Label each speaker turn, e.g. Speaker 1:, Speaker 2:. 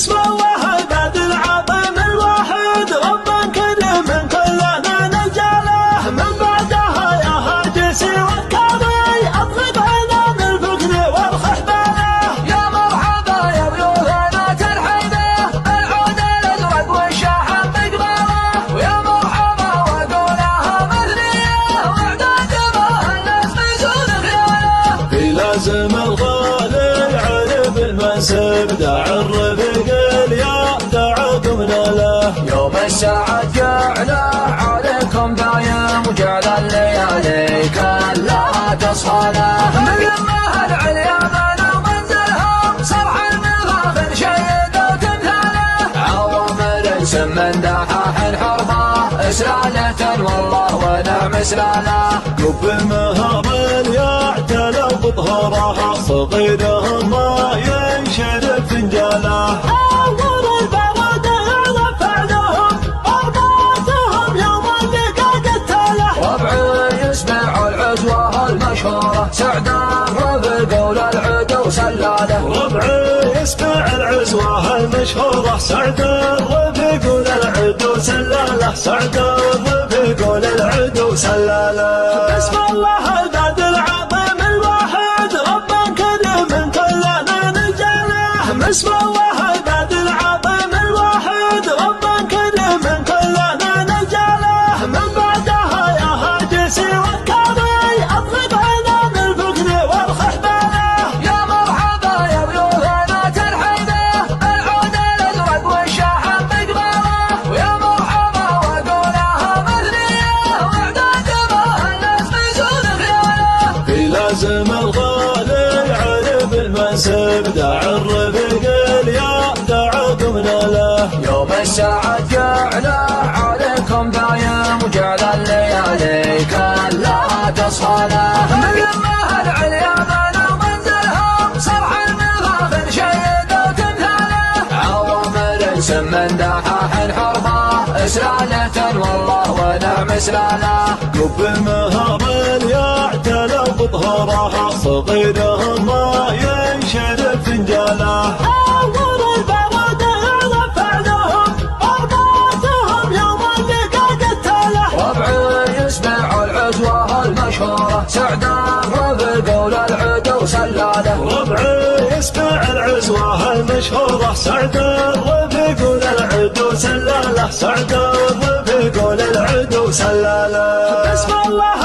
Speaker 1: بسم الله البعد العظيم الواحد رب كريم كلنا نجعله من بعدها يا هاجسي والكاظي اطلق عنان الفقر والخحبانه.
Speaker 2: يا مرحبا يا ضيوفنا ترحيبه العود الازرق والشاحن بقباله. ويا مرحبا وقولها مثنيه واعداد ما الناس بيزون خياله.
Speaker 1: في لازم الغالي عرف المنسب دع الرفيق اليا دعاكم له.
Speaker 2: يوم الساعة جعله عليكم دايم وجعل الليالي كلها تصفاله. مقامها العليا بنا ومنزلهم صرح المغافر شيد وتمثاله. عوامر سمن دحاح حرفه اسلالة والله ونعم اسلاله.
Speaker 1: قب المهاب يعتلى بظهرها صغيرهم ما ينشرب فنجاله. أول البرد رفع لهم أربعتهم يوم اللقا قتاله.
Speaker 2: ربعي يسمع العزوة المشهورة سعدان رفق وللعدو سلاله.
Speaker 1: ربعي يسمع العزوة المشهورة سعد الرفيق وللعدو سلاله. سعد الرفيق وللعدو سلاله. بسم الله البعد العظيم الواحد رب كريم كلنا نجعله. بسم الله البعد العظيم الواحد رب كريم كلنا نجعله. من بعدها يا هاجسي والكاظي اطلق عنان الفقر والخحبانه.
Speaker 2: يا مرحبا يا ضيوفنا ترحيبه العود الازرق والشاحن بقباله. ويا مرحبا وقولها مثنيه واعداد ما الناس بيزون خياله.
Speaker 1: في لازم الغالي عرف المنسب دع الرفيق اليا دعاكم له.
Speaker 2: يوم الساعة جعله عليكم دايم وجعل الليالي كلها تصفاله. مقامها العليا بنا ومنزلهم صرح المغافر شيد وتمثاله. عوامر سمن دحاح حرفه اسلالة والله ونعم اسلاله.
Speaker 1: قب المهاب يعتلى بظهرها صغيرهم ما ينشرب فنجاله. أول البرد رفع لهم أربعتهم يوم اللقا قتاله.
Speaker 2: ربعي يسمع العزوة المشهورة سعدان رفق وللعدو سلاله.
Speaker 1: ربعي يسمع العزوة المشهورة سعد الرفيق وللعدو سلاله. سعد الرفيق وللعدو سلاله. بسم الله